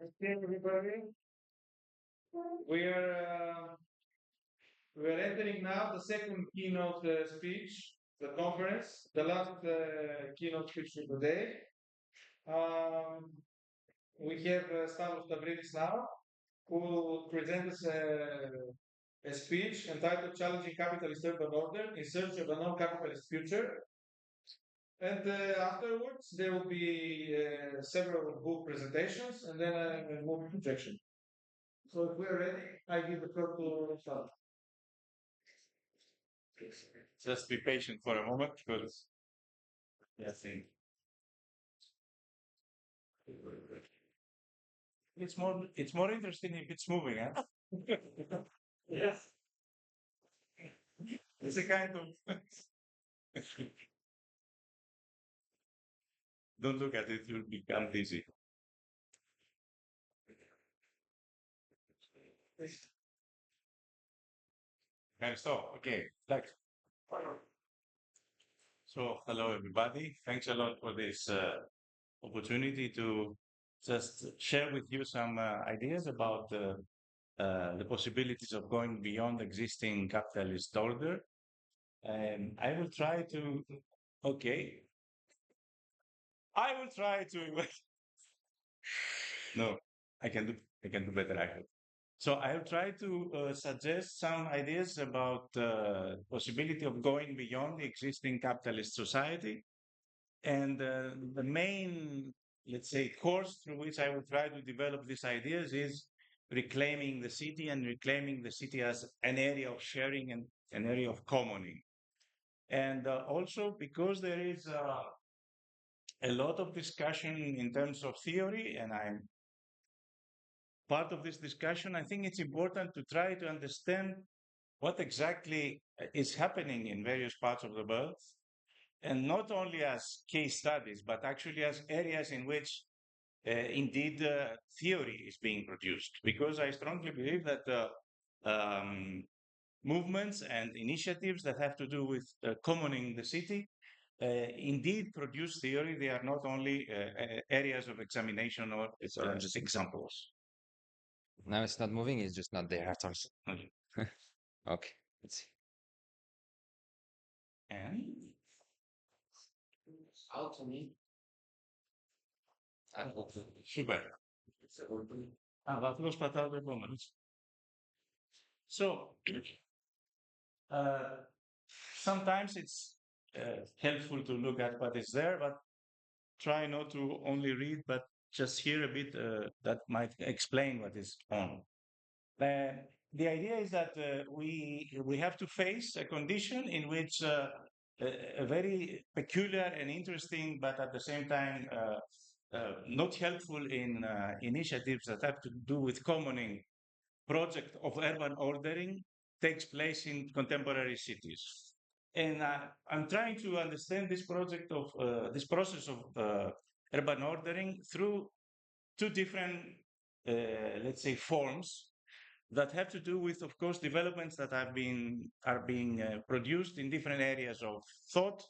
Okay, everybody. We are uh, we are entering now the second keynote speech, the conference, the last keynote speech for today. Um, we have Stavros Stavrides now, who will present us a speech entitled "Challenging Capitalist Urban Order in Search of a Non-Capitalist Future." And afterwards, there will be several book presentations, and then a movie projection. So if we're ready, I give the floor to Stavros. Just be patient for a moment because I think it's more interesting if it's moving, huh? Yes. It's a kind of don't look at it, you'll become dizzy. Can I stop? Okay. Thanks. So hello everybody. Thanks a lot for this opportunity to just share with you some ideas about the possibilities of going beyond existing capitalist order. And I will try to, okay, I will try to, no, I can do better, I hope. So I'll try to suggest some ideas about the possibility of going beyond the existing capitalist society. And the main, let's say, course through which I will try to develop these ideas is reclaiming the city and reclaiming the city as an area of sharing and an area of commoning. And also because there is a lot of discussion in terms of theory, and I'm part of this discussion, I think it's important to try to understand what exactly is happening in various parts of the world, and not only as case studies, but actually as areas in which indeed theory is being produced. Because I strongly believe that um, movements and initiatives that have to do with commoning the city indeed produce theory. They are not only areas of examination or just examples. Now it's not moving, it's just not there at all. Okay. Okay, let's see. And Out to me. super. Va prospetar de moments. So uh, sometimes it's helpful to look at what is there, but try not to only read, but just hear a bit that might explain what is on. Uh, the idea is that we have to face a condition in which a very peculiar and interesting, but at the same time not helpful in initiatives that have to do with commoning project of urban ordering takes place in contemporary cities. And I'm trying to understand this project of this process of urban ordering through two different, let's say, forms that have to do with, of course, developments that are being produced in different areas of thought.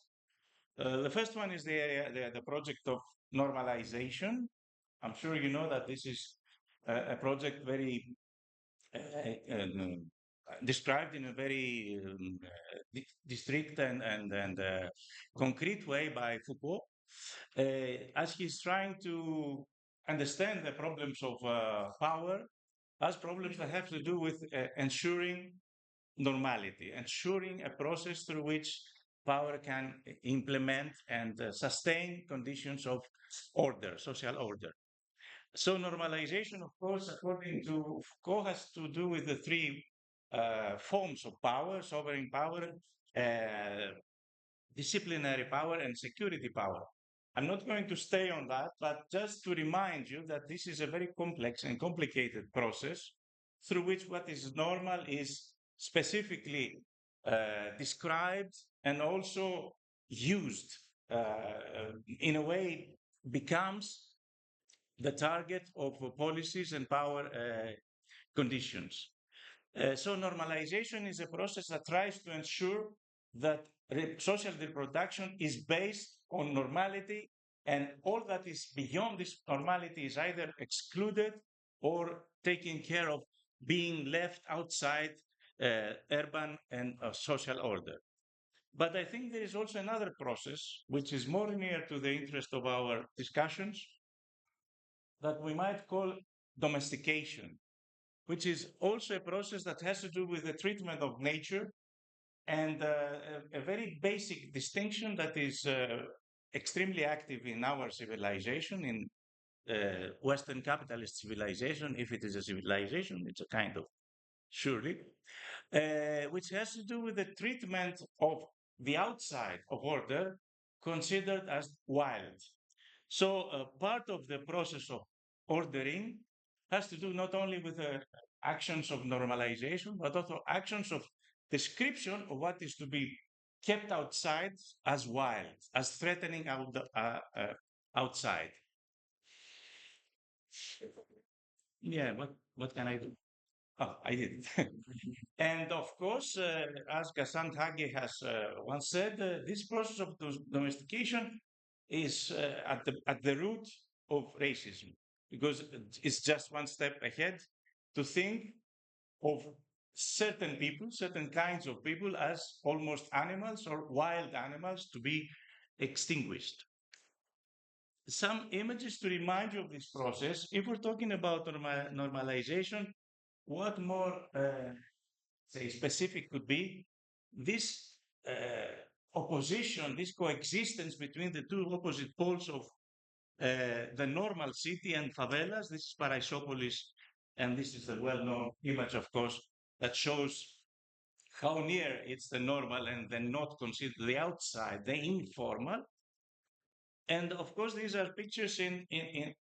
The first one is the project of normalization. I'm sure you know that this is a project very described in a very distinct and concrete way by Foucault, as he's trying to understand the problems of power as problems that have to do with ensuring normality, ensuring a process through which power can implement and sustain conditions of order, social order. So normalization, of course, according to Foucault, has to do with the three forms of power: sovereign power, disciplinary power, and security power. I'm not going to stay on that, but just to remind you that this is a very complex and complicated process through which what is normal is specifically described and also used in a way becomes the target of policies and power conditions. So normalization is a process that tries to ensure that social reproduction is based on normality And all that is beyond this normality is either excluded or taken care of, being left outside urban and social order. But I think there is also another process which is more near to the interest of our discussions that we might call domestication, which is also a process that has to do with the treatment of nature and a very basic distinction that is extremely active in our civilization, in Western capitalist civilization. If it is a civilization, it's a kind of, surely, which has to do with the treatment of the outside of order considered as wild. So part of the process of ordering has to do not only with the actions of normalization, but also actions of description of what is to be kept outside as wild, as threatening outside. Yeah, what can I do? Oh, I did. And of course, as Gassan Hage has once said, this process of domestication is at the root of racism, because it's just one step ahead to think of certain people, certain kinds of people, as almost animals or wild animals to be extinguished. Some images to remind you of this process. If we're talking about normalization, what more say specific could be this opposition, this coexistence between the two opposite poles of the normal city and favelas. This is Paraisopolis, and this is the well-known image, of course, that shows how near it's the normal and then not considered the outside, the informal. And of course, these are pictures in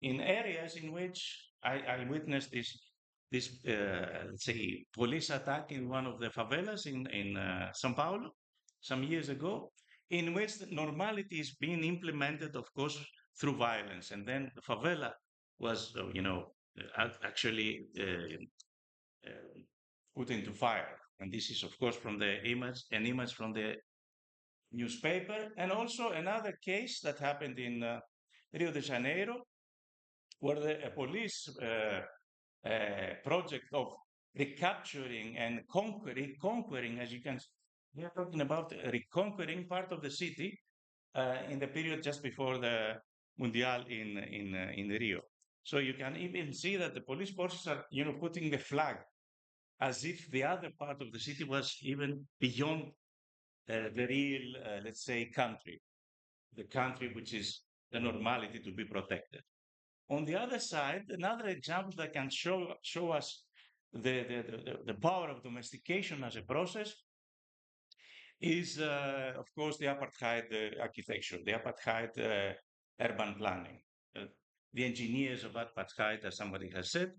areas in which I witnessed this let's say police attack in one of the favelas in São Paulo some years ago, in which the normality is being implemented, of course, through violence, and then the favela was actually put into fire. And this is, of course, from the image, an image from the newspaper, and also another case that happened in Rio de Janeiro, where the police project of recapturing and reconquering, as you can, we are talking about reconquering part of the city in the period just before the Mundial in Rio. So you can even see that the police forces are, putting the flag as if the other part of the city was even beyond the real, let's say, country, the country which is the normality to be protected. On the other side, another example that can show us the power of domestication as a process is, of course, the apartheid architecture, the apartheid urban planning. The engineers of apartheid, as somebody has said,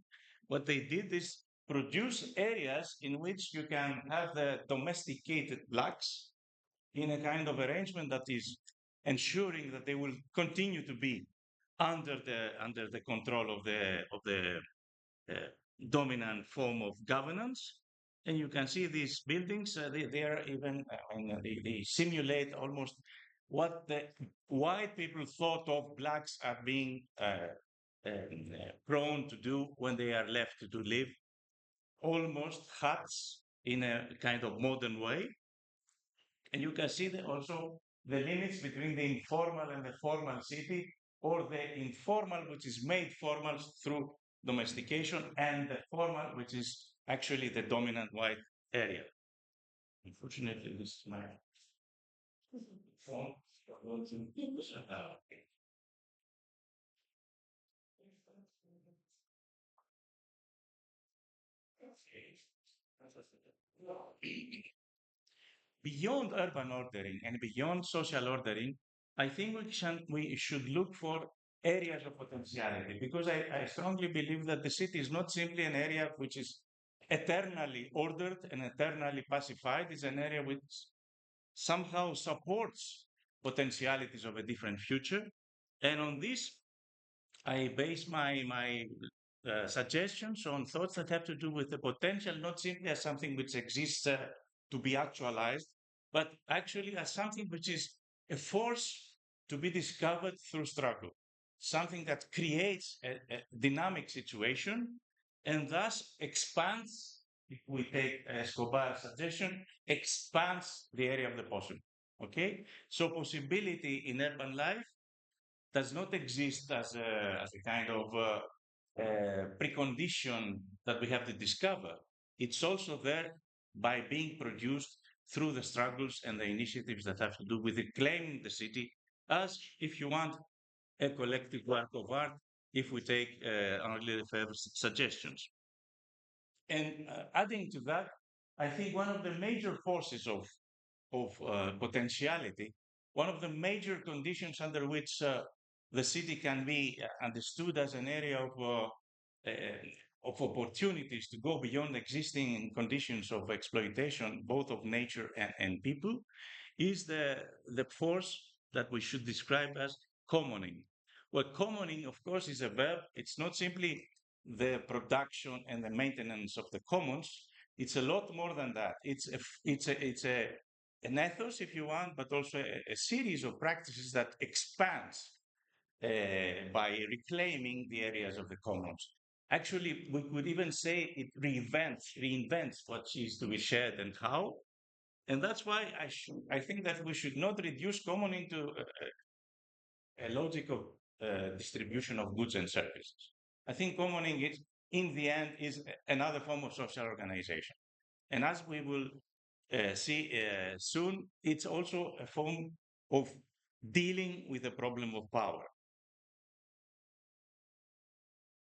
what they did is produce areas in which you can have the domesticated blacks in a kind of arrangement that is ensuring that they will continue to be under the control of the dominant form of governance. And you can see these buildings; they are even, I mean, they simulate almost what the white people thought of blacks are being prone to do when they are left to live, almost huts in a kind of modern way. And you can see also the limits between the informal and the formal city, or the informal, which is made formal through domestication, and the formal, which is actually the dominant white area. Unfortunately, this is my phone. Beyond urban ordering and beyond social ordering, I think we should look for areas of potentiality, because I strongly believe that the city is not simply an area which is eternally ordered and eternally pacified. It's an area which somehow supports potentialities of a different future. And on this, I base my suggestions on thoughts that have to do with the potential, not simply as something which exists to be actualized, but actually as something which is a force to be discovered through struggle, something that creates a dynamic situation and thus expands, if we take Escobar's suggestion, expands the area of the possible. Okay? So possibility in urban life does not exist as a kind of precondition that we have to discover. It's also there by being produced through the struggles and the initiatives that have to do with reclaiming the city as, if you want, a collective work of art, if we take Henri Lefebvre's suggestions. And adding to that, I think one of the major forces of potentiality, one of the major conditions under which the city can be understood as an area of opportunities to go beyond existing conditions of exploitation, both of nature and people, is the force that we should describe as commoning. Well, commoning, of course, is a verb. It's not simply the production and the maintenance of the commons. It's a lot more than that. It's an ethos, if you want, but also a series of practices that expands by reclaiming the areas of the commons. Actually, we could even say it reinvents what is to be shared and how. And that's why I think that we should not reduce commoning to a logic of distribution of goods and services. I think commoning is, in the end, is another form of social organization. And as we will see soon, it's also a form of dealing with the problem of power.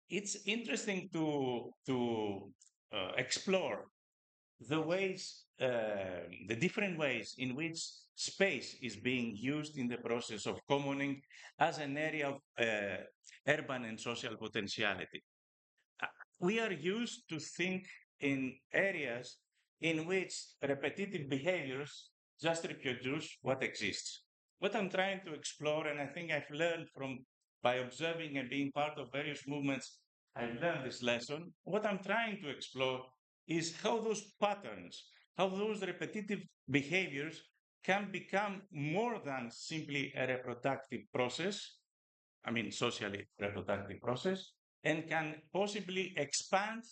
It's interesting to explore the ways, the different ways in which space is being used in the process of commoning as an area of urban and social potentiality. We are used to think in areas in which repetitive behaviors just reproduce what exists. What I'm trying to explore, and I think I've learned from by observing and being part of various movements, I've learned this lesson. What I'm trying to explore is how those patterns, how those repetitive behaviors can become more than simply a reproductive process, I mean, socially reproductive process, and can possibly expand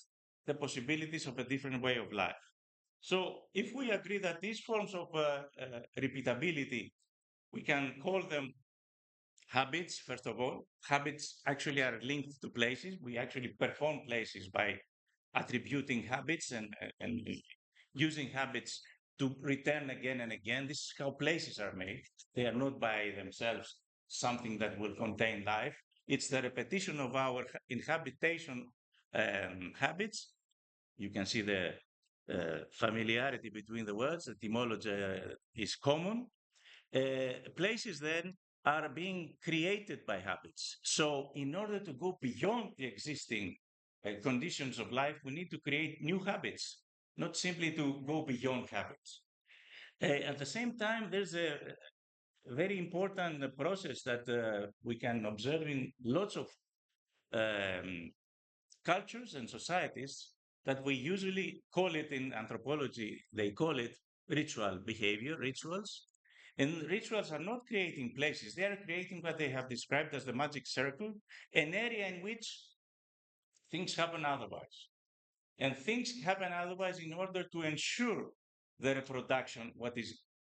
the possibilities of a different way of life. So if we agree that these forms of repeatability, we can call them habits, first of all. Habits actually are linked to places. We actually perform places by attributing habits and using habits to return again and again. This is how places are made. They are not by themselves something that will contain life. It's the repetition of our inhabitation habits. You can see the familiarity between the words. The etymology is common. Places then are being created by habits. So in order to go beyond the existing conditions of life, we need to create new habits, not simply to go beyond habits. At the same time, there's a very important process that we can observe in lots of cultures and societies that we usually call it in anthropology, they call it ritual behavior, rituals. And rituals are not creating places, they are creating what they have described as the magic circle, an area in which things happen otherwise. And things happen otherwise in order to ensure the reproduction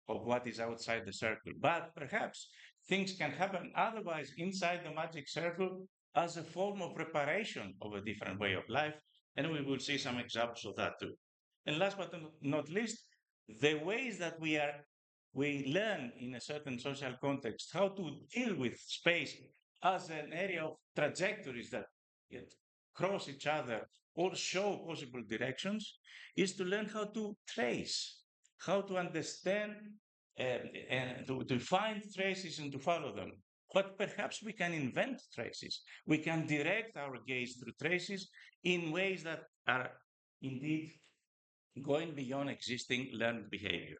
of what is outside the circle. But perhaps things can happen otherwise inside the magic circle as a form of preparation of a different way of life. And we will see some examples of that too. And last but not least, the ways that we learn in a certain social context how to deal with space as an area of trajectories that cross each other or show possible directions is to learn how to trace, how to understand and to find traces and to follow them. But perhaps we can invent traces. We can direct our gaze through traces in ways that are indeed going beyond existing learned behavior.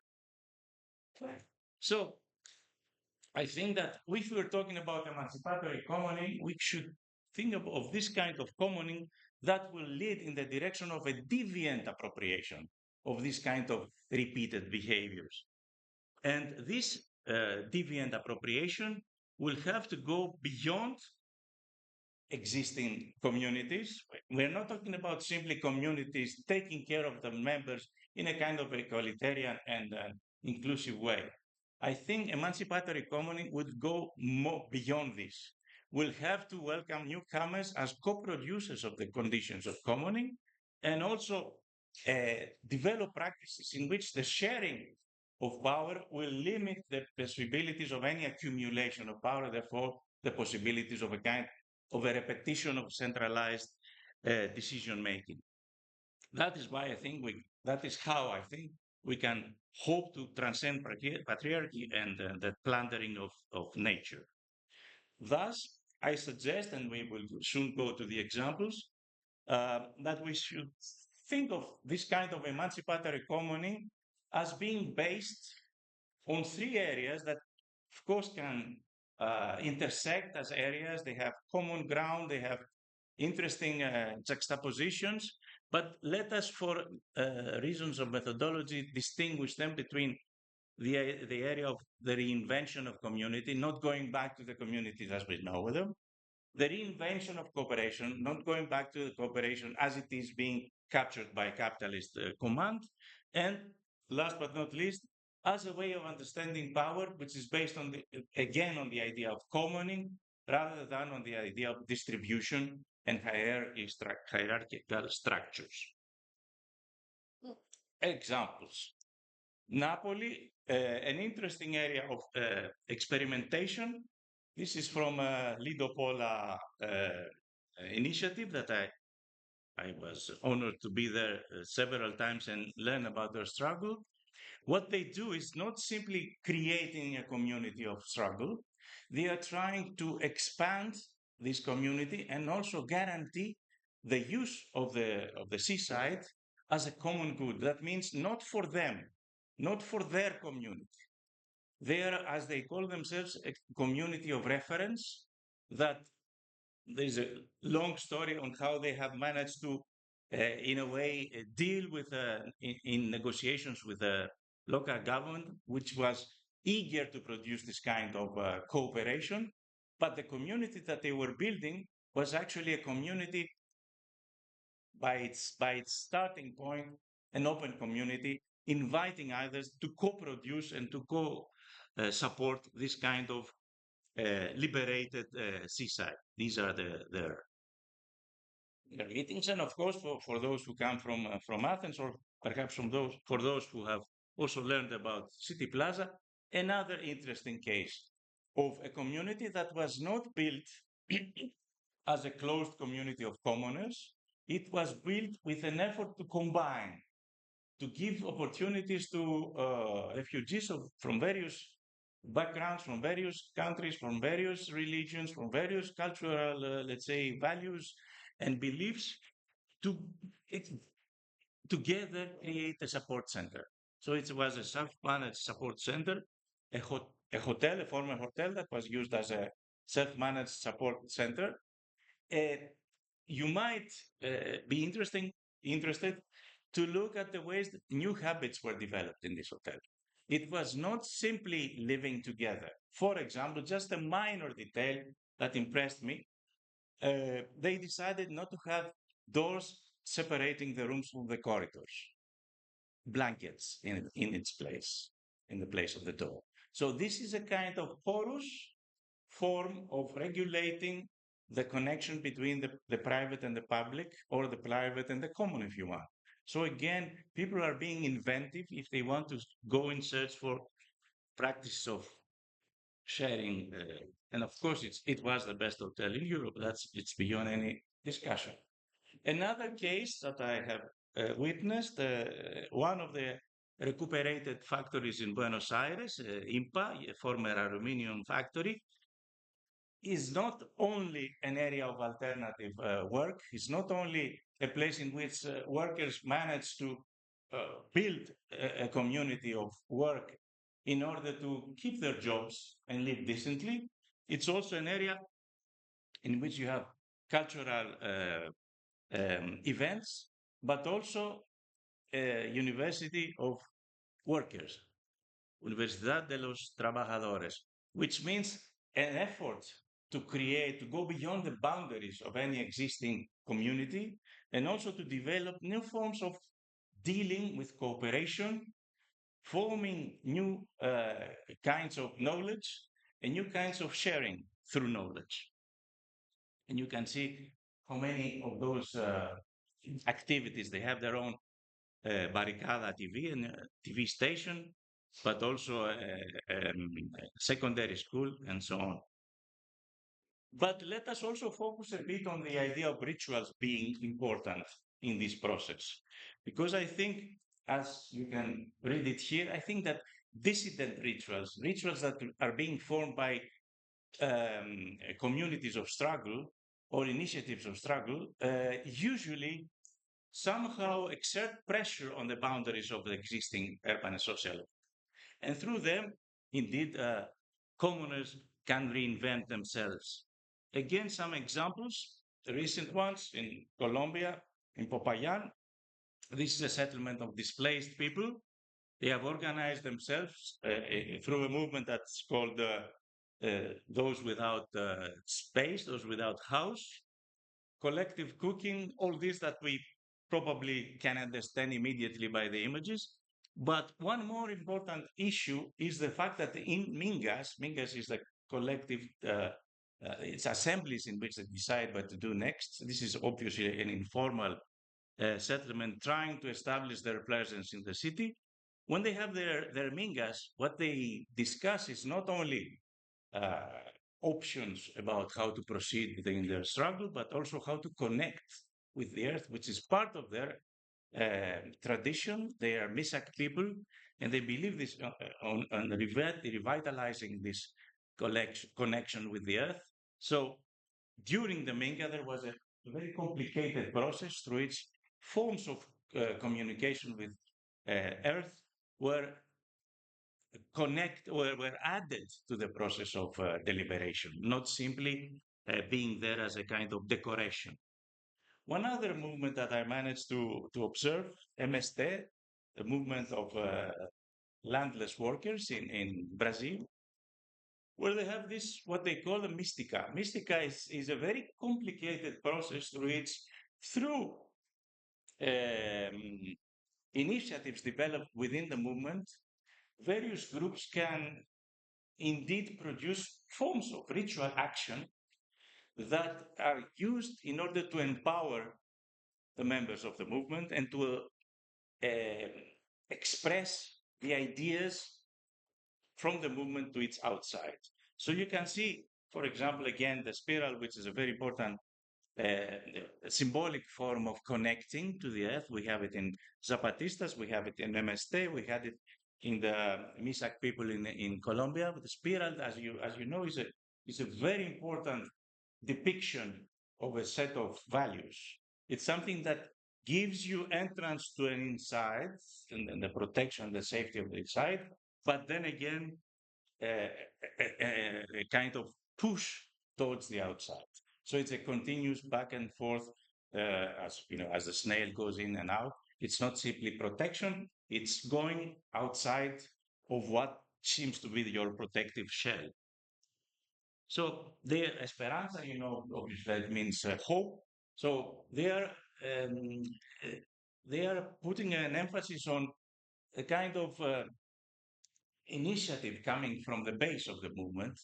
So I think that if we're talking about emancipatory commoning, we should think of this kind of commoning that will lead in the direction of a deviant appropriation of this kind of repeated behaviors. And this deviant appropriation will have to go beyond existing communities. We're not talking about simply communities taking care of the members in a kind of egalitarian and inclusive way. I think emancipatory commoning would go more beyond this. We'll have to welcome newcomers as co-producers of the conditions of commoning, and also develop practices in which the sharing of power will limit the possibilities of any accumulation of power, therefore the possibilities of a kind of a repetition of centralized decision making. That is why I think that is how I think we can hope to transcend patriarchy and the plundering of nature. Thus, I suggest, and we will soon go to the examples, that we should think of this kind of emancipatory commoning as being based on three areas that, of course, can intersect as areas. They have common ground, they have interesting juxtapositions, but let us, for reasons of methodology, distinguish them between the area of the reinvention of community, not going back to the communities as we know them, the reinvention of cooperation, not going back to the cooperation as it is being captured by capitalist command, and last but not least, as a way of understanding power, which is based on again on the idea of commoning rather than on the idea of distribution and hierarchical structures. Examples. Napoli, an interesting area of experimentation. This is from a Lido Pola initiative that I was honored to be there several times and learn about their struggle. What they do is not simply creating a community of struggle. They are trying to expand this community and also guarantee the use of the seaside as a common good. That means not for them, not for their community. They are, as they call themselves, a community of reference. That there's a long story on how they have managed to, in a way, deal with in negotiations with the local government, which was eager to produce this kind of cooperation. But the community that they were building was actually a community by its starting point, an open community, inviting others to co-produce and to support this kind of liberated seaside. These are their meetings, and of course, for those who come from Athens, or perhaps for those who have also learned about City Plaza, another interesting case of a community that was not built as a closed community of commoners. It was built with an effort to combine, to give opportunities to refugees from various backgrounds, from various countries, from various religions, from various cultural, let's say, values and beliefs, to together create a support center. So it was a self-managed support center, a hotel, a former hotel that was used as a self-managed support center. You might be interested to look at the ways that new habits were developed in this hotel. It was not simply living together. For example, just a minor detail that impressed me. They decided not to have doors separating the rooms from the corridors, blankets in its place, in the place of the door. So this is a kind of porous form of regulating the connection between the private and the public, or the private and the common, if you want. So again, people are being inventive if they want to go in search for practices of sharing. And of course, it was the best hotel in Europe. It's beyond any discussion. Another case that I have witnessed, one of the recuperated factories in Buenos Aires, IMPA, a former aluminium factory, is not only an area of alternative work. It's not only a place in which workers manage to build a community of work in order to keep their jobs and live decently. It's also an area in which you have cultural events, but also a university of workers, Universidad de los Trabajadores, which means an effort to create, to go beyond the boundaries of any existing community, and also to develop new forms of dealing with cooperation, forming new kinds of knowledge and new kinds of sharing through knowledge. And you can see how many of those activities, they have their own Barricada TV and TV station, but also secondary school and so on. But let us also focus a bit on the idea of rituals being important in this process, because I think, as you can read it here, I think that dissident rituals, rituals that are being formed by communities of struggle or initiatives of struggle, usually somehow exert pressure on the boundaries of the existing urban and social life. And through them, indeed, commoners can reinvent themselves. Again, some examples, the recent ones in Colombia, in Popayan. This is a settlement of displaced people. They have organized themselves through a movement that's called Those Without Space, Those Without House, collective cooking, all this that we probably can understand immediately by the images. But one more important issue is the fact that in Mingas is the collective, it's assemblies in which they decide what to do next. This is obviously an informal settlement trying to establish their presence in the city. When they have their Mingas, what they discuss is not only uh, options about how to proceed in their struggle, but also how to connect with the earth, which is part of their tradition. They are Misak people, and they believe this on revitalizing this connection with the earth. So during the Minga, there was a very complicated process through which forms of communication with earth were were added to the process of deliberation, not simply being there as a kind of decoration. One other movement that I managed to observe, MST, the movement of landless workers in Brazil, where they have this, what they call a mystica. Mystica is a very complicated process through which, through um, initiatives developed within the movement, various groups can indeed produce forms of ritual action that are used in order to empower the members of the movement and to uh, express the ideas from the movement to its outside. So you can see, for example, again, the spiral, which is a very important symbolic form of connecting to the earth. We have it in Zapatistas, we have it in MST, we had it in the Misak people in Colombia. But the spiral, as you know, is a very important depiction of a set of values. It's something that gives you entrance to an inside and the protection, the safety of the inside, but then again, a kind of push towards the outside. So it's a continuous back and forth, as you know, as the snail goes in and out. It's not simply protection; it's going outside of what seems to be your protective shell. So the esperanza, you know, obviously that means hope. So um, uh, they are putting an emphasis on a kind of initiative coming from the base of the movement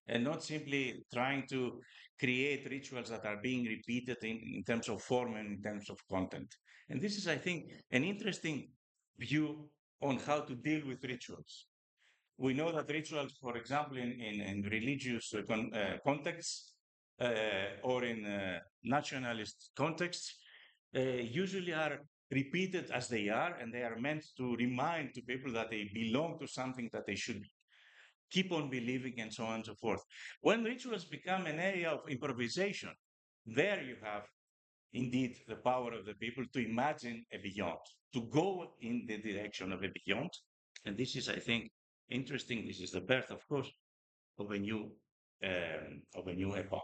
and not simply trying to create rituals that are being repeated in terms of form and in terms of content. And this is, I think, an interesting view on how to deal with rituals. We know that rituals, for example, in religious contexts or in nationalist contexts, usually are repeated as they are, and they are meant to remind to people that they belong to something that they should keep on believing, and so on and so forth. When rituals become an area of improvisation, there you have indeed the power of the people to imagine a beyond, to go in the direction of a beyond. And this is, I think, interesting. This is the birth, of course, of a new epoch.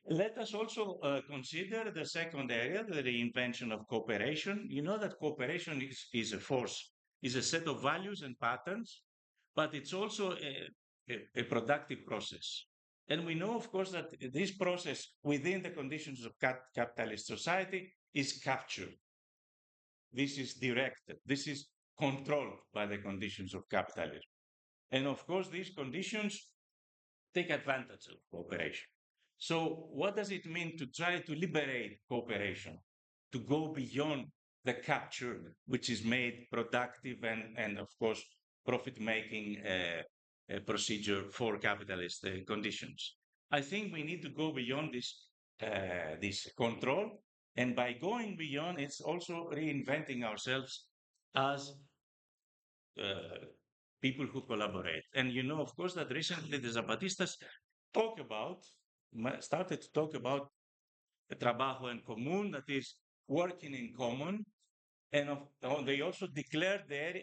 Let us also consider the second area, the reinvention of cooperation. You know that cooperation is a force, is a set of values and patterns, but it's also a productive process. And we know, of course, that this process within the conditions of capitalist society is captured. This is directed. This is controlled by the conditions of capitalism. And of course, these conditions take advantage of cooperation. So what does it mean to try to liberate cooperation, to go beyond the capture, which is made productive and of course, profit-making procedure for capitalist conditions? I think we need to go beyond this control. And by going beyond, it's also reinventing ourselves as people who collaborate. And you know, of course, that recently the Zapatistas started to talk about the trabajo en común, that is working in common. And they also declared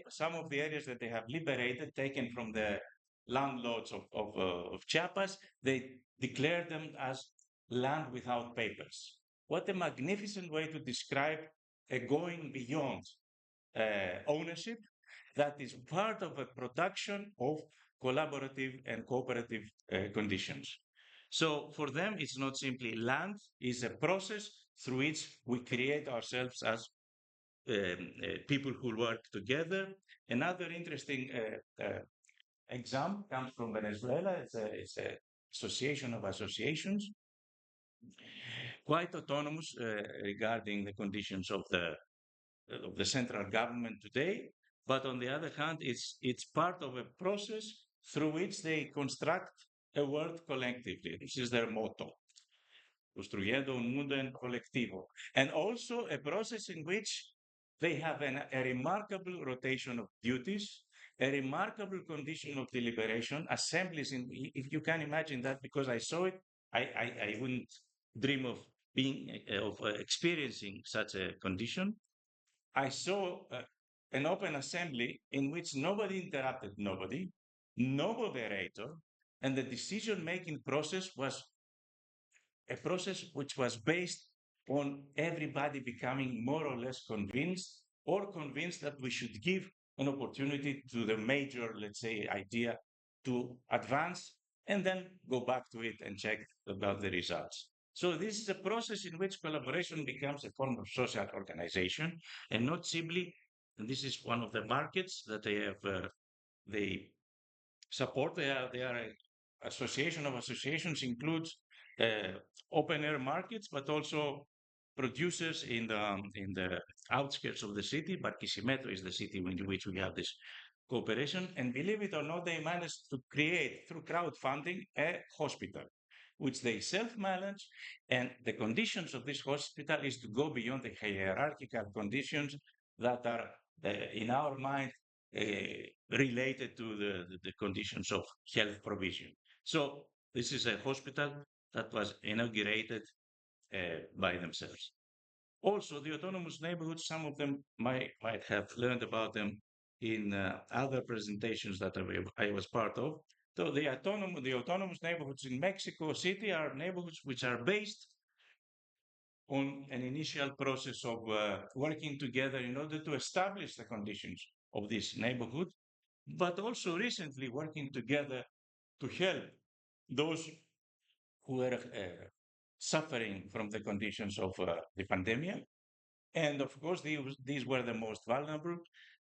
some of the areas that they have liberated, taken from the landlords of Chiapas, they declared them as land without papers. What a magnificent way to describe going beyond ownership that is part of a production of collaborative and cooperative conditions. So for them, it's not simply land, it's a process through which we create ourselves as people who work together. Another interesting example comes from Venezuela. It's a association of associations, quite autonomous regarding the conditions of the central government today. But on the other hand, it's part of a process through which they construct a world collectively. This is their motto. Construyendo un mundo en colectivo. And also a process in which they have a remarkable rotation of duties, a remarkable condition of deliberation, assemblies. If you can imagine that, because I saw it, I wouldn't dream of experiencing such a condition. I saw an open assembly in which nobody interrupted nobody, no moderator, and the decision-making process was a process which was based on everybody becoming more or less convinced that we should give an opportunity to the major, let's say, idea to advance and then go back to it and check about the results. So this is a process in which collaboration becomes a form of social organization and not simply, and this is one of the markets that they support. They are an association of associations, includes open air markets, but also producers in the outskirts of the city. Barquisimeto is the city in which we have this cooperation. And believe it or not, they managed to create through crowdfunding a hospital, which they self-manage. And the conditions of this hospital is to go beyond the hierarchical conditions that are, in our mind, related to the conditions of health provision. So this is a hospital that was inaugurated by themselves. Also, the autonomous neighborhoods, some of them might have learned about them in other presentations that I was part of. So the autonomous neighborhoods in Mexico City are neighborhoods which are based on an initial process of working together in order to establish the conditions of this neighborhood, but also recently working together to help those who were suffering from the conditions of the pandemic. And of course, these were the most vulnerable.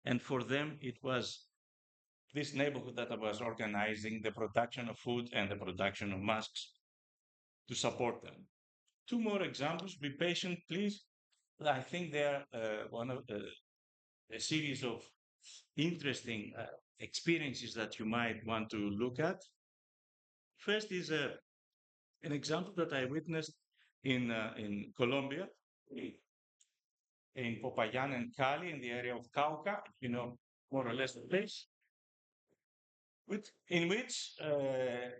And for them, it was this neighborhood that was organizing the production of food and the production of masks to support them. Two more examples. Be patient, please. I think they are one of a series of interesting experiences that you might want to look at. First is an example that I witnessed in Colombia, in Popayán and Cali, in the area of Cauca, you know, more or less the place, in which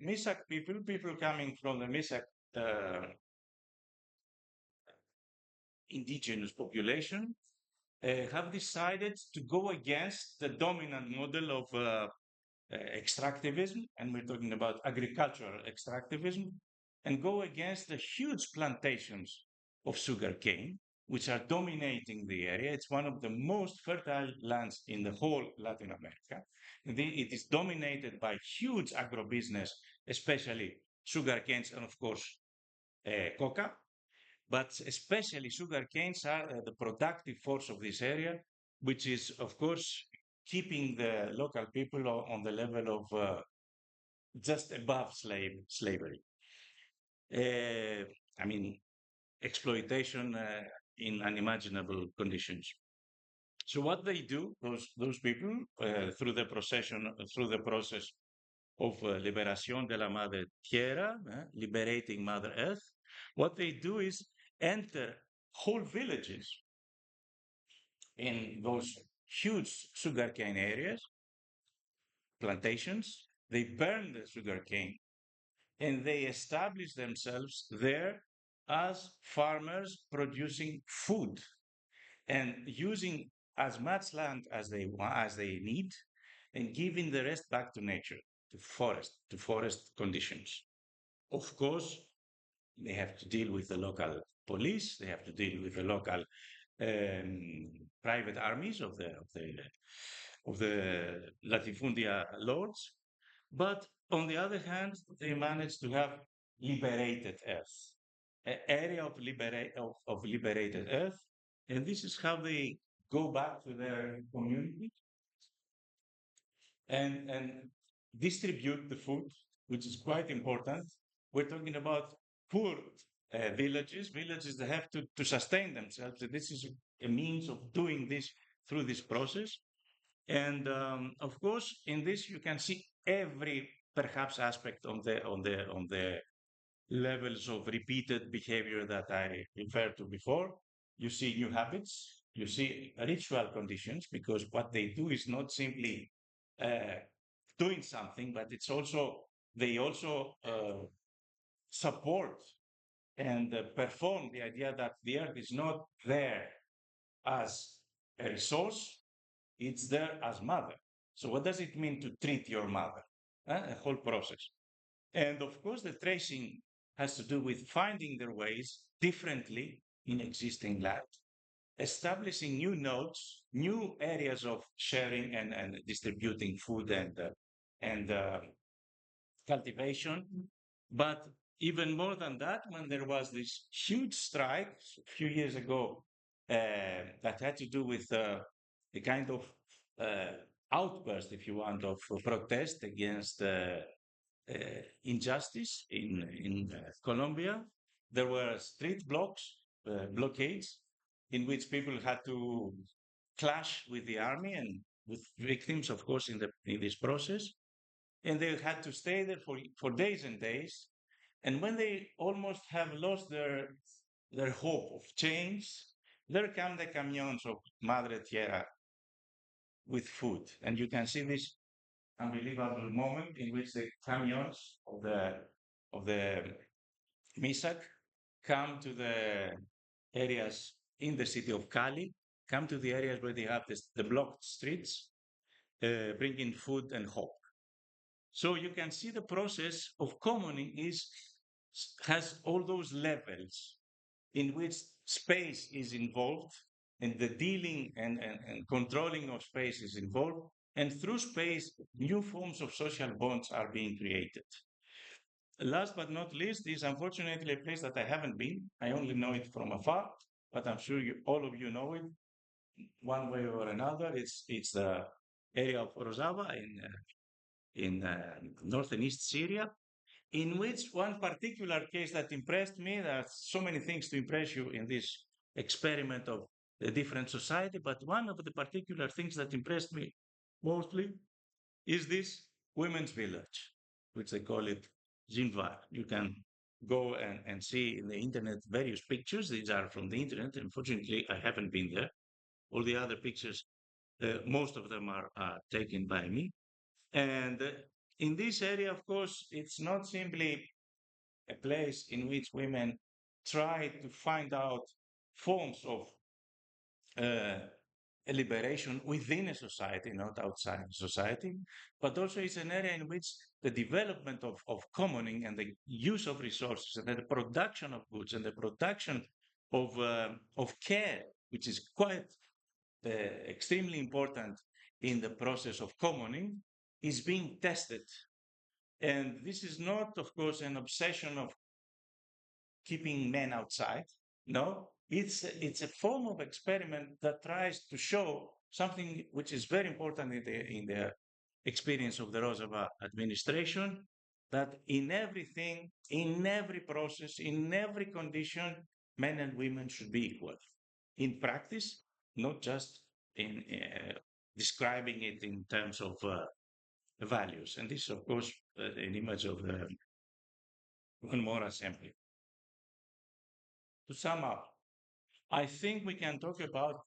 Misak people coming from the Misak indigenous population, have decided to go against the dominant model of extractivism, and we're talking about agricultural extractivism, and go against the huge plantations of sugarcane which are dominating the area. It's one of the most fertile lands in the whole Latin America. It is dominated by huge agribusiness, especially sugar canes and, of course, coca. But especially sugar canes are the productive force of this area, which is, of course, keeping the local people on the level of just above slavery. I mean, exploitation in unimaginable conditions. So what they do, those people, through the process of Liberación de la Madre Tierra, liberating Mother Earth, what they do is enter whole villages in those huge sugarcane areas, plantations. They burn the sugarcane and they establish themselves there as farmers producing food and using as much land as they want, as they need, and giving the rest back to nature, to forest conditions. Of course, they have to deal with the local police. They have to deal with the local private armies of the latifundia lords. But on the other hand, they managed to have liberated earth, an area of liberated earth, and this is how they go back to their community and distribute the food, which is quite important. We're talking about poor villages that have to sustain themselves. This is a means of doing this through this process. And of course, in this you can see every perhaps aspect on the levels of repeated behavior that I referred to before. You see new habits, you see ritual conditions, because what they do is not simply uh, doing something, but it's also they also support and perform the idea that the earth is not there as a resource, it's there as mother. So what does it mean to treat your mother? A whole process. And of course, the tracing has to do with finding their ways differently in existing land, establishing new nodes, new areas of sharing and distributing food and cultivation. But even more than that, when there was this huge strike a few years ago that had to do with a kind of uh, outburst, if you want, of protest against injustice in Colombia. There were street blockades, in which people had to clash with the army and with victims, of course, in this process. And they had to stay there for days and days. And when they almost have lost their hope of change, there come the camions of Madre Tierra with food. And you can see this unbelievable moment in which the camions of the MISAC come to the areas in the city of Cali, come to the areas where they have the blocked streets, bringing food and hope. So you can see the process of commoning has all those levels in which space is involved and the dealing and controlling of space is involved. And through space, new forms of social bonds are being created. Last but not least is unfortunately a place that I haven't been. I only know it from afar, but I'm sure all of you know it one way or another. It's the area of Rojava in northern East Syria, in which one particular case that impressed me, there are so many things to impress you in this experiment of a different society, but one of the particular things that impressed me mostly is this women's village, which they call it Zinvar. You can go and see in the internet various pictures. These are from the internet. Unfortunately, I haven't been there. All the other pictures, most of them are taken by me. And in this area, of course, it's not simply a place in which women try to find out forms of uh, a liberation within a society, not outside society, but also it's an area in which the development of commoning and the use of resources and the production of goods and the production of care, which is quite extremely important in the process of commoning, is being tested. And this is not, of course, an obsession of keeping men outside. No, it's a form of experiment that tries to show something which is very important in the experience of the Roosevelt administration, that in everything, in every process, in every condition, men and women should be equal. In practice, not just in describing it in terms of values. And this, of course, an image of the one more assembly. To sum up, I think we can talk about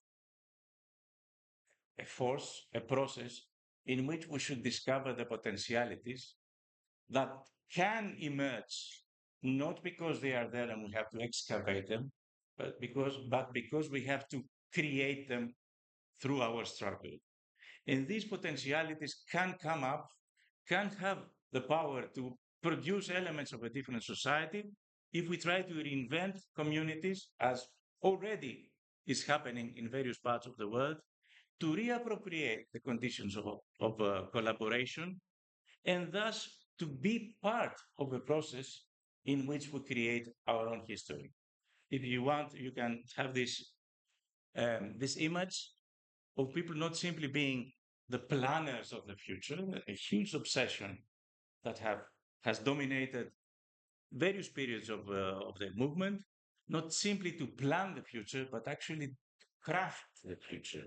a force, a process in which we should discover the potentialities that can emerge, not because they are there and we have to excavate them, but because we have to create them through our struggle. And these potentialities can come up, can have the power to produce elements of a different society if we try to reinvent communities, as already is happening in various parts of the world, to reappropriate the conditions of collaboration, and thus to be part of a process in which we create our own history. If you want, you can have this image of people not simply being the planners of the future, a huge obsession that has dominated various periods of the movement, not simply to plan the future, but actually to craft the future.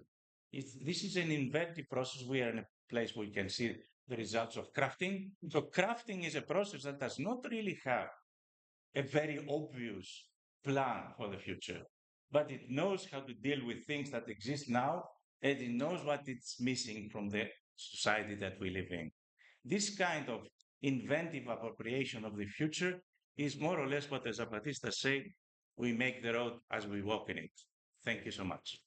This is an inventive process. We are in a place where we can see the results of crafting. So crafting is a process that does not really have a very obvious plan for the future, but it knows how to deal with things that exist now, and it knows what it's missing from the society that we live in. This kind of inventive appropriation of the future is more or less what the Zapatistas say: we make the road as we walk in it. Thank you so much.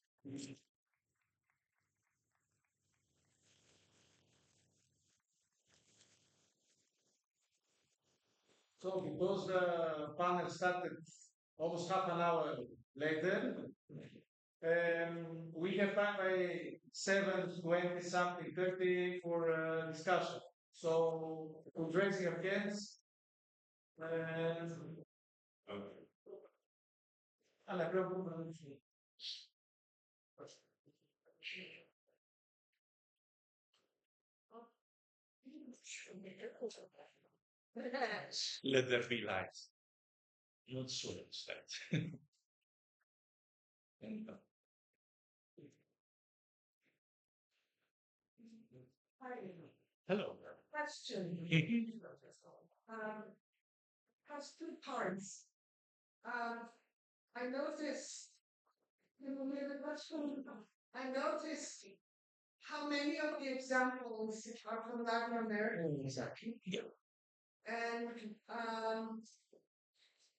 So because the panel started almost half an hour later, we have time by 7:20 something 30 for discussion. So with raising of hands and alla Let there be light. Not so that. Hello. Question. Has two parts. I noticed, the question, I noticed how many of the examples are from Latin America. Exactly. Yeah. And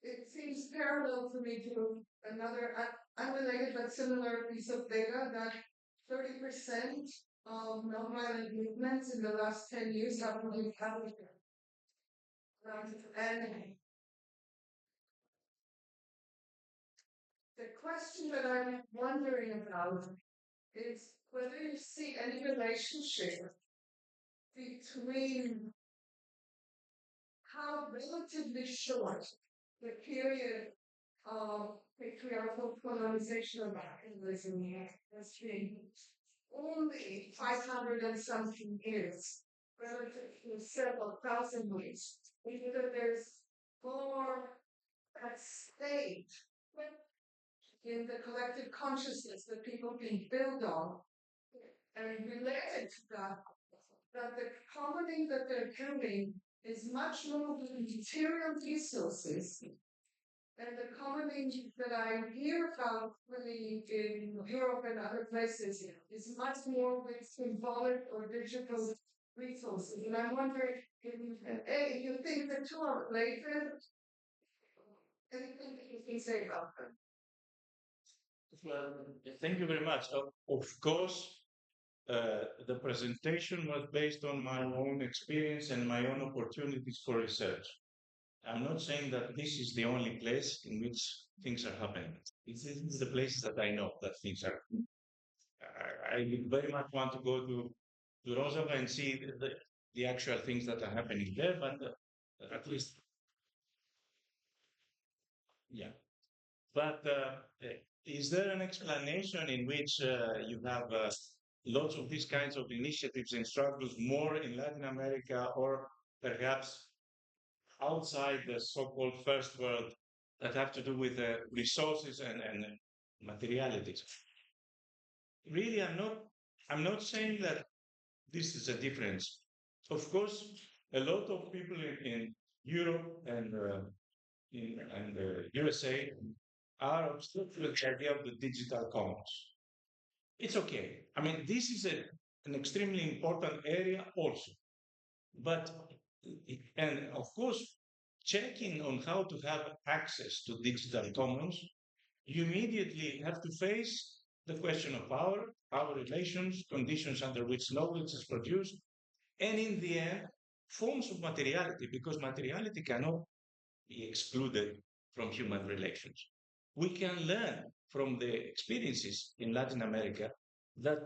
it seems parallel to me to another unrelated but similar piece of data that 30% of nonviolent movements in the last 10 years have been Africa. And the question that I'm wondering about is whether you see any relationship between how relatively short the period of patriarchal colonization of capitalism has been, only 500 and something years, relative to several thousand years, whether there's more at stake in the collective consciousness that people can build on, and related to that, that the commoning that they're doing is much more with material resources. And the commoning that I hear about really in Europe and other places is much more with symbolic or digital resources. And I'm wondering if you think the two are related, anything that you can say about them? Well, thank you very much. Of course, the presentation was based on my own experience and my own opportunities for research. I'm not saying that this is the only place in which things are happening. This is the places that I know that things are. I very much want to go to Rojava and see the actual things that are happening there, but at least, yeah. But is there an explanation in which you have lots of these kinds of initiatives and struggles more in Latin America or perhaps outside the so-called first world that have to do with resources and materialities? Really, I'm not saying that this is a difference. Of course, a lot of people in Europe and USA are obsessed with the idea of the digital commons. It's okay. I mean, this is an extremely important area also. But, and of course, checking on how to have access to digital commons, you immediately have to face the question of power relations, conditions under which knowledge is produced, and in the end, forms of materiality, because materiality cannot be excluded from human relations. We can learn from the experiences in Latin America that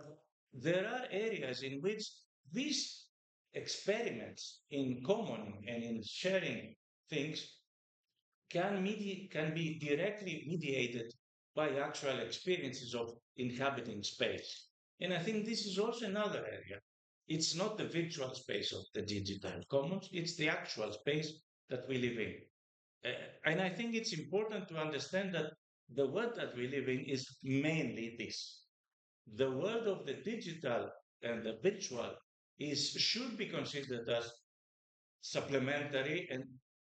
there are areas in which these experiments in common and in sharing things can be directly mediated by actual experiences of inhabiting space. And I think this is also another area. It's not the virtual space of the digital commons, it's the actual space that we live in. And I think it's important to understand that the world that we live in is mainly this. The world of the digital and the virtual should be considered as supplementary and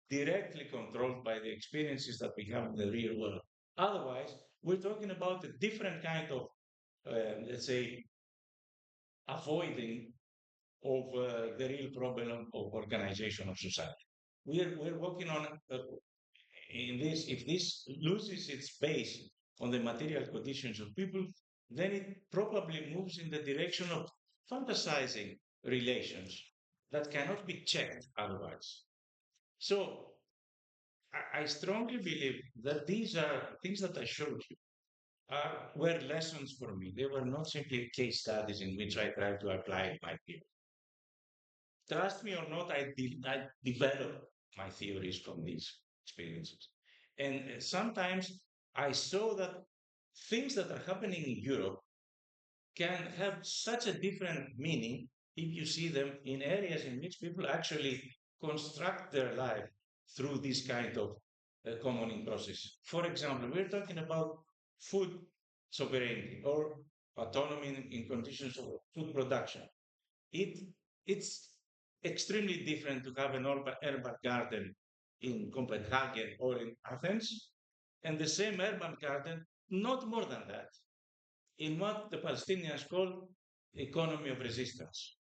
directly controlled by the experiences that we have in the real world. Otherwise, we're talking about a different kind of, let's say, avoiding of the real problem of organization of society. We're working on in this. If this loses its base on the material conditions of people, then it probably moves in the direction of fantasizing relations that cannot be checked otherwise. So I strongly believe that these are things that I showed you were lessons for me. They were not simply case studies in which I tried to apply my theory. Trust me or not, I developed my theories from these experiences. And sometimes I saw that things that are happening in Europe can have such a different meaning if you see them in areas in which people actually construct their life through this kind of commoning process. For example, we're talking about food sovereignty or autonomy in conditions of food production. It's extremely different to have an urban garden in Copenhagen or in Athens, and the same urban garden, not more than that, in what the Palestinians call economy of resistance,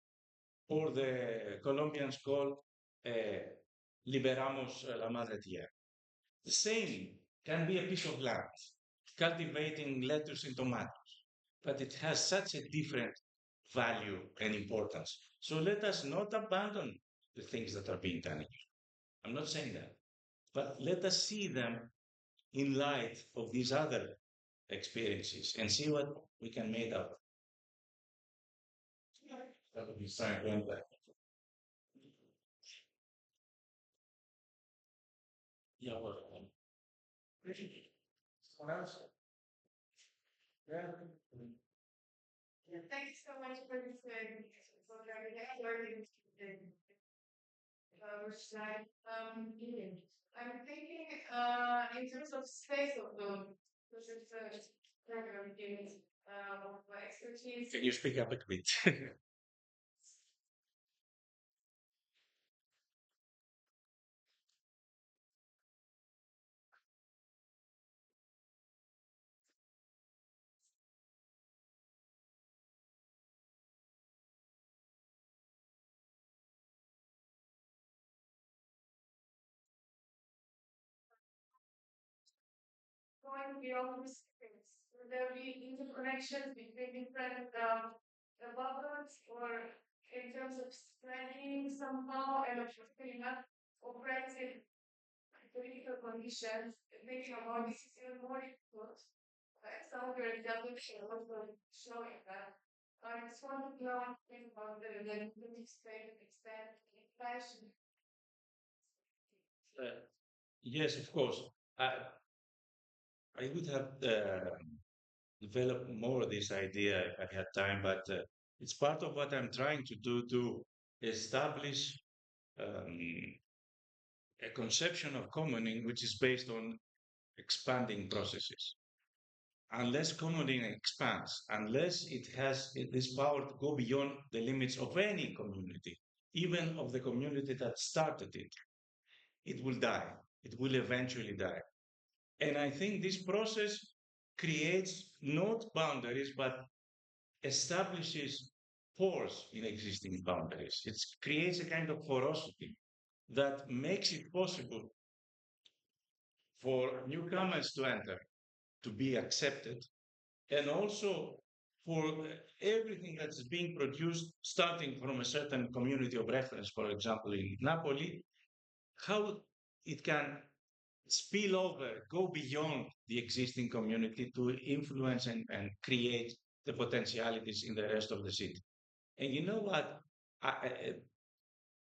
or the Colombians call liberamos la madre tierra. The same can be a piece of land, cultivating lettuce and tomatoes, but it has such a different value and importance. So let us not abandon the things that are being done here. I'm not saying that, but let us see them in light of these other experiences and see what we can make of. That would be fine. Yeah, well, someone else? Yeah. Yeah, thank you so much for this. So very learning slide. I'm thinking in terms of space of the this is program given of my expertise. Can you speak up a bit? Going beyond the space, will there be interconnections between different bubbles or in terms of spreading somehow and pretty much operating political conditions make your body even more difficult. Some very definition also showing that. I just want to know thing about the extent inflation. Uh, yes, of course. I would have developed more of this idea if I had time, but it's part of what I'm trying to do to establish um, a conception of commoning which is based on expanding processes. Unless commoning expands, unless it has this power to go beyond the limits of any community, even of the community that started it, it will die. It will eventually die. And I think this process creates not boundaries, but establishes pores in existing boundaries. It creates a kind of porosity that makes it possible for newcomers to enter, to be accepted, and also for everything that's being produced, starting from a certain community of reference, for example, in Napoli, how it can spill over, go beyond the existing community to influence and create the potentialities in the rest of the city. And you know what?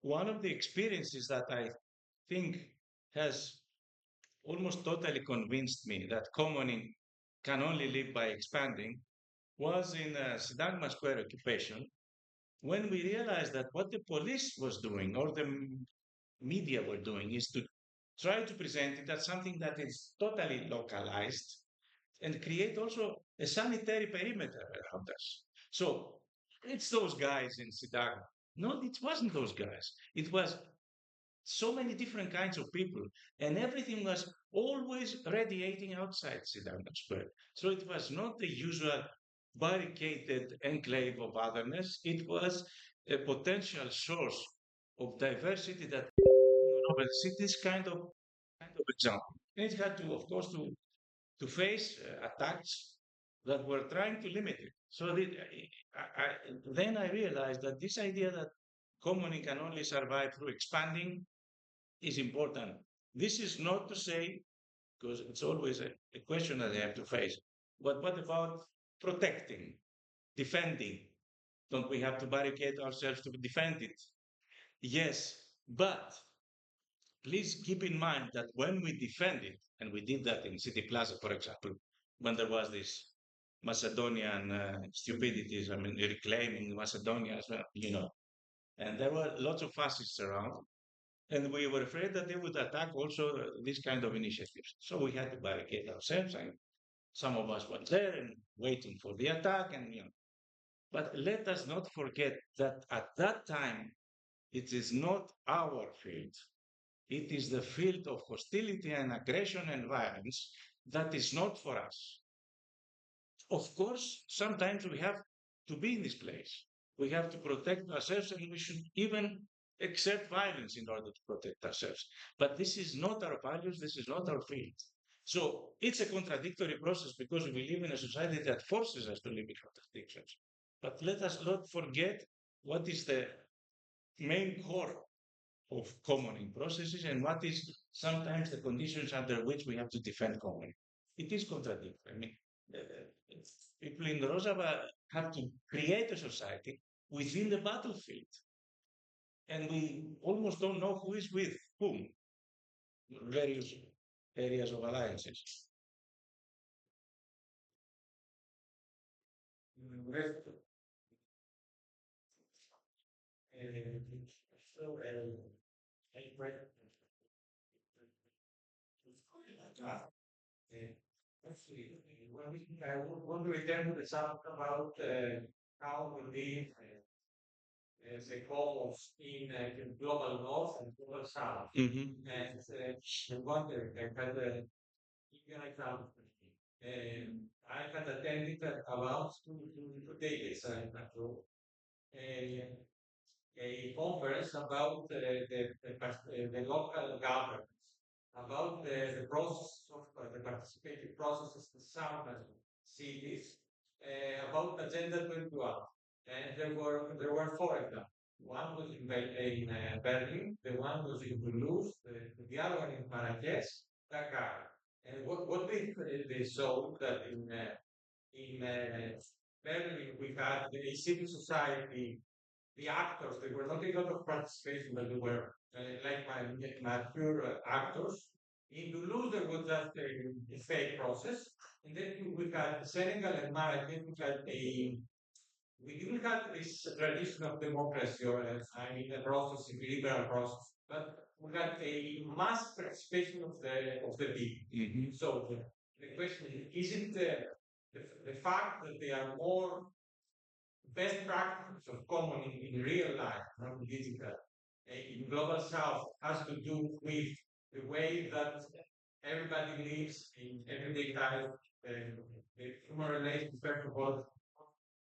One of the experiences that I think has almost totally convinced me that commoning can only live by expanding was in Syntagma Square occupation when we realized that what the police was doing or the media were doing is to try to present it as something that is totally localized and create also a sanitary perimeter around us. So it's those guys in Syntagma. No, it wasn't those guys. It was so many different kinds of people, and everything was always radiating outside Syntagma Square. So it was not the usual barricaded enclave of otherness. It was a potential source of diversity that will see this kind of example. And it had to, of course, to face attacks that were trying to limit it. So then I realized that this idea that commoning can only survive through expanding is important. This is not to say, because it's always a question that they have to face, but what about protecting, defending? Don't we have to barricade ourselves to defend it? Yes, but please keep in mind that when we defend it, and we did that in City Plaza, for example, when there was this Macedonian stupidities, I mean, reclaiming Macedonia as well, and there were lots of fascists around, and we were afraid that they would attack also these kind of initiatives. So we had to barricade ourselves, and some of us were there and waiting for the attack, and. But let us not forget that at that time, it is not our field. It is the field of hostility and aggression and violence that is not for us. Of course, sometimes we have to be in this place. We have to protect ourselves, and we should even exert violence in order to protect ourselves. But this is not our values, this is not our field. So it's a contradictory process because we live in a society that forces us to live in contradictions. But let us not forget what is the main core of commoning processes and what is sometimes the conditions under which we have to defend commoning. It is contradictory. I mean, people in Rojava have to create a society within the battlefield, and we almost don't know who is with whom, various areas of alliances. So, actually, when we return to the south about how we live as a couples in global north and global south. And I wonder, I had a, give you an example. I had attended about 2 days ago a conference about the local governments, about the process of the participative processes in some cities, about Agenda 21. And there were four of them. One was in Berlin, the one was in Toulouse, the other one in Marrakech, Dakar. And what they saw that in Berlin we had a civil society, the actors, they were not a lot of participation, but they were like my pure actors. In Toulouse, there was just a fake process. And then we had Senegal and Marrakech, we didn't have this tradition of democracy or I mean a process, a liberal process, but we had a mass participation of the people. So the question is it the fact that they are more best practices of common in real life, not digital, in global south has to do with the way that everybody lives in everyday life, the human relations, first of all,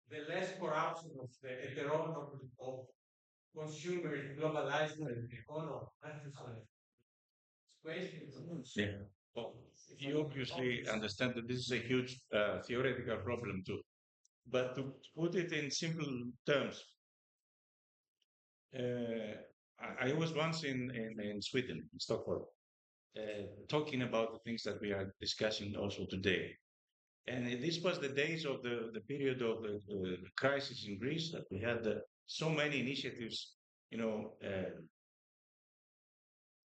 the less corruption of the heteronorm of consumers globalized economy. That's yeah. Well, you obviously understand that this is a huge theoretical problem too. But to put it in simple terms, I was once in Sweden, in Stockholm, talking about the things that we are discussing also today. And this was the days of the period of the crisis in Greece that we had so many initiatives,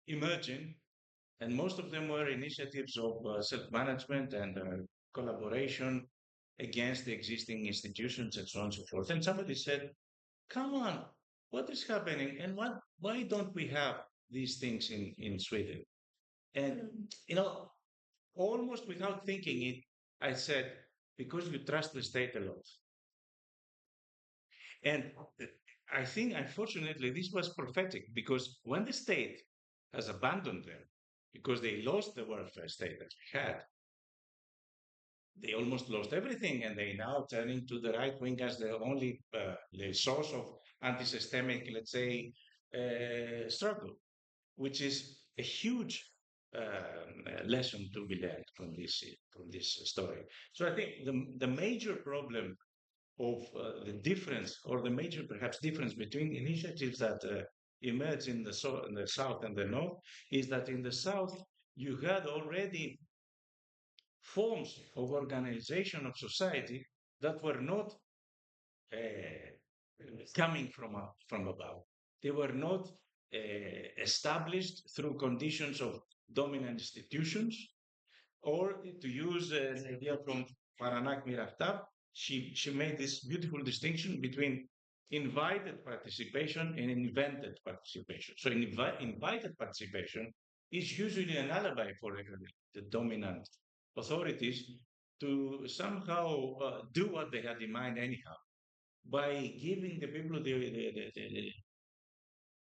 emerging, and most of them were initiatives of self-management and collaboration against the existing institutions and so on and so forth. And somebody said, "Come on, what is happening, and why don't we have these things in Sweden?" And almost without thinking it, I said, "Because you trust the state a lot." And I think, unfortunately, this was prophetic because when the state has abandoned them, because they lost the welfare state that we had, they almost lost everything, and they now turning to the right wing as the only the source of anti-systemic, let's say, struggle, which is a huge lesson to be learned from this story. So I think the major problem of the difference, or the major perhaps difference between initiatives that emerge in in the south and the north, is that in the south you had already forms of organization of society that were not coming from above. They were not established through conditions of dominant institutions, or to use an idea from Paranak Miraftab, she made this beautiful distinction between invited participation and invented participation. So invited participation is usually an alibi for the dominant authorities to somehow do what they had in mind anyhow, by giving the people the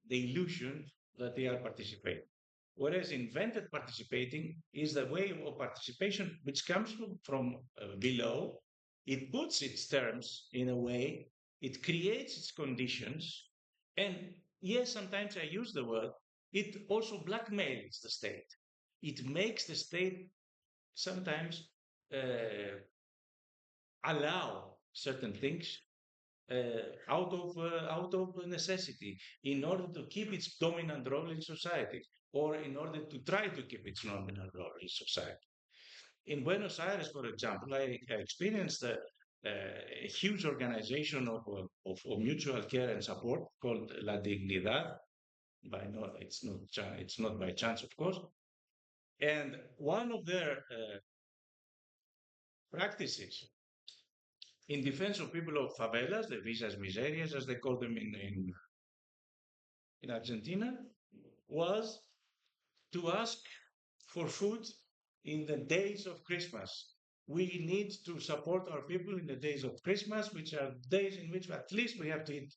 illusion that they are participating. Whereas invented participating is the way of participation which comes from below. It puts its terms in a way, it creates its conditions. And yes, sometimes I use the word, it also blackmails the state. It makes the state sometimes allow certain things out of necessity, in order to keep its dominant role in society, or in order to try to keep its dominant role in society. In Buenos Aires, for example, I experienced a huge organization of mutual care and support called La Dignidad. It's not by chance, of course. And one of their practices in defense of people of favelas, the villas miserias, as they call them in Argentina, was to ask for food in the days of Christmas. We need to support our people in the days of Christmas, which are days in which at least we have to eat,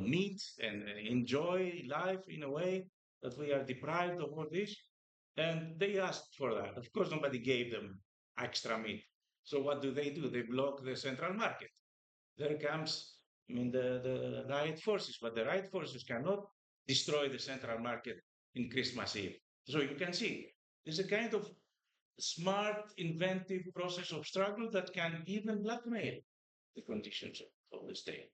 meat and enjoy life in a way that we are deprived of all this. And they asked for that. Of course, nobody gave them extra meat. So what do? They block the central market. There comes, the riot forces, but the riot forces cannot destroy the central market in Christmas Eve. So you can see there's a kind of smart, inventive process of struggle that can even blackmail the conditions of the state.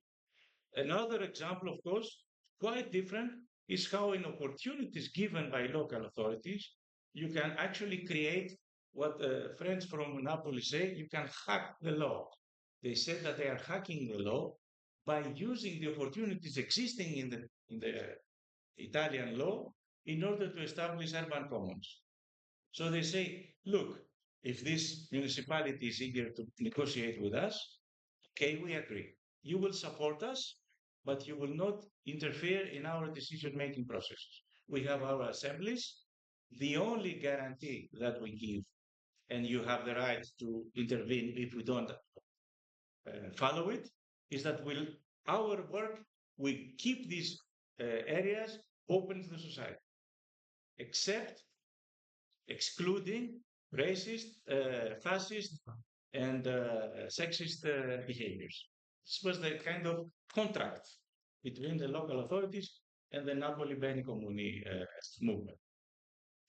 Another example, of course, quite different, is how in opportunities given by local authorities, you can actually create what friends from Napoli say, you can hack the law. They said that they are hacking the law by using the opportunities existing in the Italian law in order to establish urban commons. So they say, look, if this municipality is eager to negotiate with us, okay, we agree. You will support us, but you will not interfere in our decision-making processes. We have our assemblies. The only guarantee that we give, and you have the right to intervene if we don't follow it, is that our work will keep these areas open to the society, except excluding racist, fascist, and sexist behaviors. This was the kind of contract between the local authorities and the Napoli Beni Comuni movement.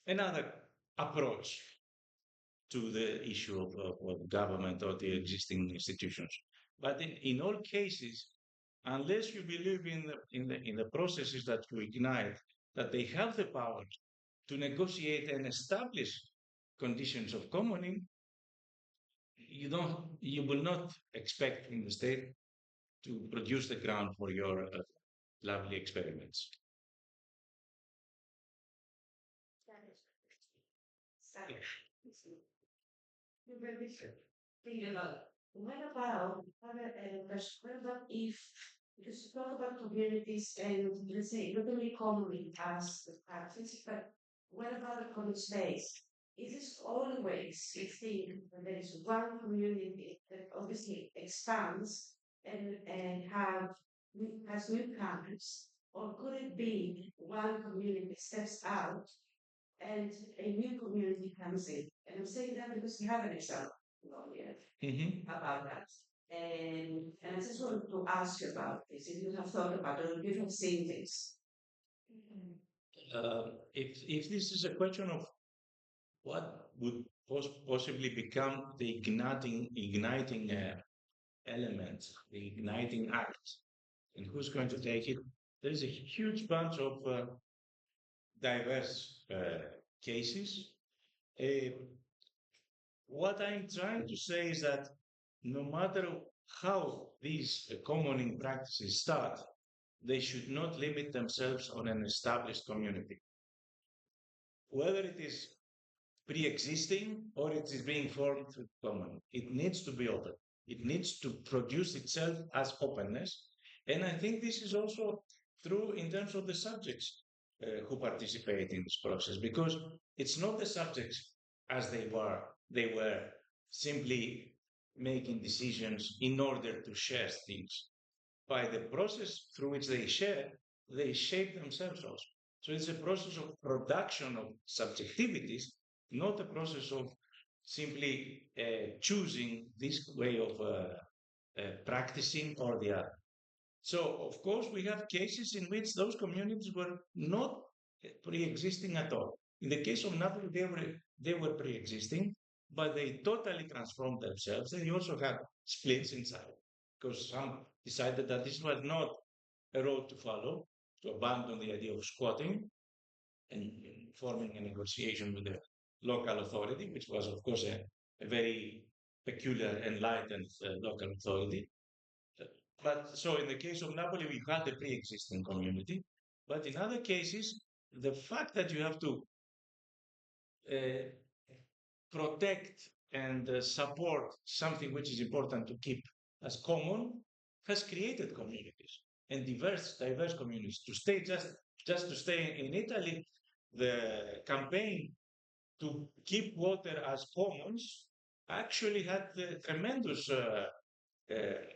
Another approach to the issue of government or the existing institutions. But in all cases, unless you believe in the processes that you ignite, that they have the power to negotiate and establish conditions of commoning, you will not expect in the state to produce the ground for your lovely experiments. What about what about if because you talk about communities and let's say not only commonly as the practice, but what about the common space? Is this always you think that there is one community that obviously expands and has newcomers, or could it be one community steps out and a new community comes in? And I'm saying that because we have an example about that. And I just wanted to ask you about this, if you have thought about it, or if you have seen this. If this is a question of what would possibly become the igniting element, the igniting act, and who's going to take it, there is a huge bunch of diverse cases. What I'm trying to say is that no matter how these commoning practices start, they should not limit themselves on an established community. Whether it is pre-existing or it is being formed through common, it needs to be open. It needs to produce itself as openness. And I think this is also true in terms of the subjects who participate in this process, because it's not the subjects as they were simply making decisions in order to share things. By the process through which they share, they shape themselves also. So it's a process of production of subjectivities, not a process of simply choosing this way of practicing or the other. So, of course, we have cases in which those communities were not pre-existing at all. In the case of Napoli, they were pre-existing, but they totally transformed themselves. And you also had splits inside, because some decided that this was not a road to follow, to abandon the idea of squatting and forming a negotiation with the local authority, which was, of course, a very peculiar, enlightened local authority. But so in the case of Napoli, we had the pre-existing community. But in other cases, the fact that you have to uh, protect and support something which is important to keep as common has created communities and diverse communities. To stay just to stay in Italy, the campaign to keep water as commons actually had a tremendous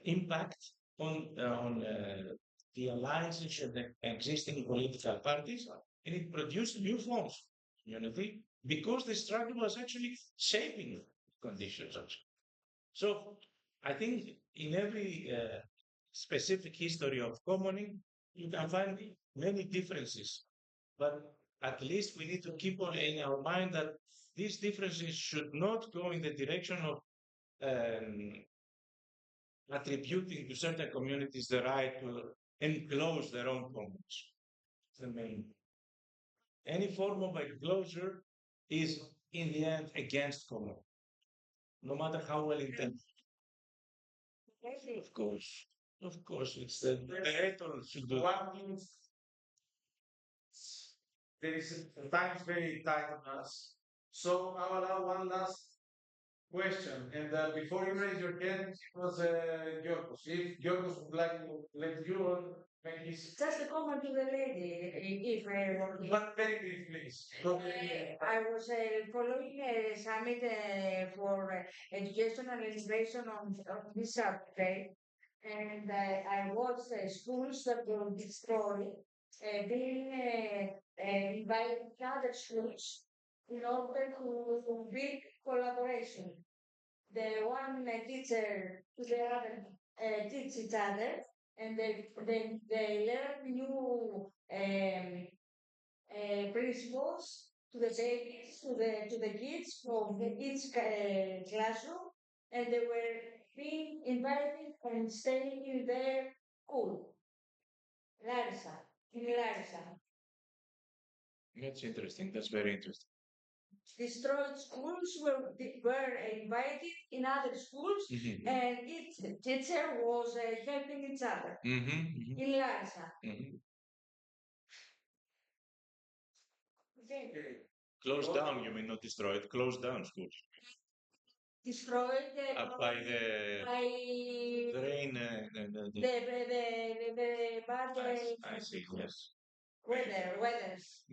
impact on the alliances and the existing political parties, and it produced new forms of unity because the struggle was actually shaping conditions also. So I think in every specific history of commoning, you can find many differences, but at least we need to keep on in our mind that these differences should not go in the direction of um, attributing to certain communities the right to enclose their own commons. The main. Any form of enclosure is in the end against common, no matter how well intended. Of course, it's the creator should do. One means there is time is very tight on us. So I'll allow one last question. And before you raise your hand, it was Georgos. If Georgos would like to let you make his. Just a comment to the lady, if But very briefly, please. Go I was following a summit for education and innovation on this subject, and I watched schools that were destroyed, being invited to other schools in order to build collaboration. The one teacher to the other teach each other, and they learn new principles to the babies, to the kids from each classroom, and they were being invited and staying in their school, Larissa, in Larissa. That's interesting. That's very interesting. Destroyed schools were invited in other schools, and each teacher was helping each other in Larissa. Okay. Closed down, you mean not destroyed, closed down schools. Destroyed By the rain. the bad I see, yes. weathers.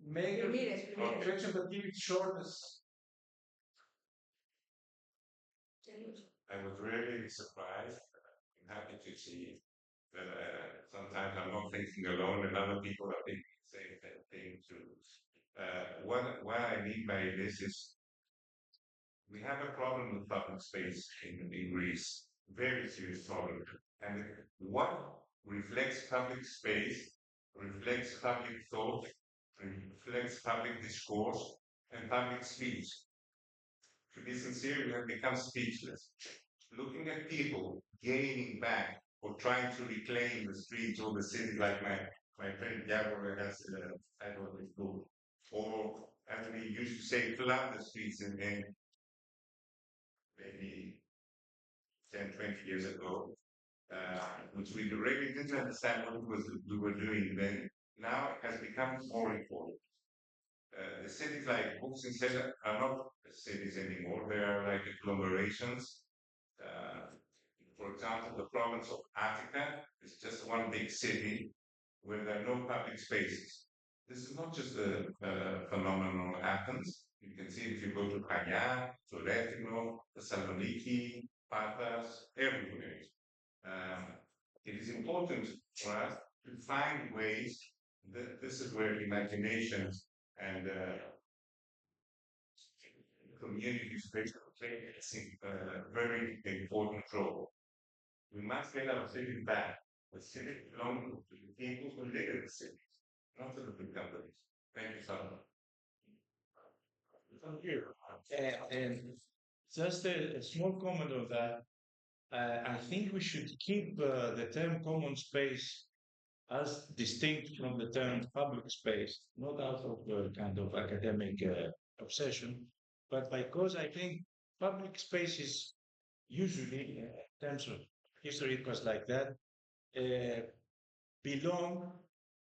Make your Primeres. question, but keep it short as. I was really surprised and happy to see that sometimes I'm not thinking alone and other people are thinking the same thing too. What I mean by this is we have a problem with public space in Greece, very serious problem. And what reflects public space, reflects public thought, reflects public discourse and public speech. To be sincere, we have become speechless. Looking at people gaining back or trying to reclaim the streets or the city, like my friend Gabor has titled his book, or as we used to say, flood the streets in maybe 10, 20 years ago, which we really didn't understand what we were doing then. Now it has become more important. The cities like Buxinzel are not cities anymore. They are like agglomerations. For example, the province of Attica is just one big city where there are no public spaces. This is not just a phenomenon of Athens. You can see if you go to Kaya, to Rethino, Thessaloniki, Patras, everywhere. It is important for us to find ways that this is where imagination and community space play a very important role. We must get our city back. The city belongs to the people who live in the cities, not to the big companies. Thank you so much. And just a small comment on that. I think we should keep the term common space as distinct from the term public space, not out of kind of academic obsession, but because I think public spaces usually, in terms of history, it was like that, belong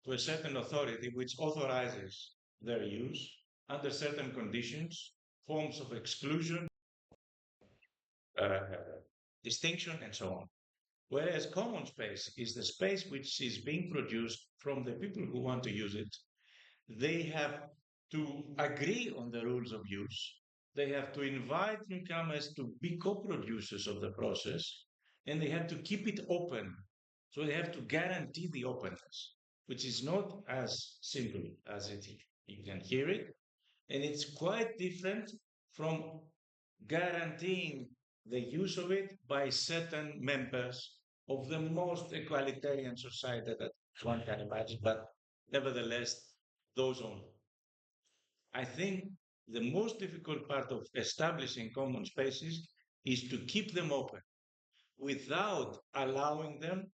to a certain authority which authorizes their use under certain conditions, forms of exclusion, distinction, and so on. Whereas common space is the space which is being produced from the people who want to use it. They have to agree on the rules of use. They have to invite newcomers to be co-producers of the process, and they have to keep it open. So they have to guarantee the openness, which is not as simple as it is. You can hear it, and it's quite different from guaranteeing the use of it by certain members of the most egalitarian society that one can imagine, but nevertheless, those only. I think the most difficult part of establishing common spaces is to keep them open without allowing them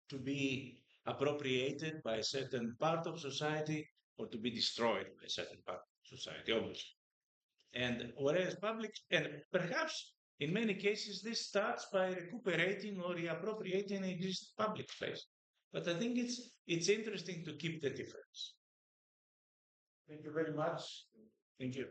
to be appropriated by a certain part of society or to be destroyed by a certain part of society, obviously. And whereas public, and perhaps in many cases, this starts by recuperating or reappropriating existing public space. But I think it's interesting to keep the difference. Thank you very much. Thank you.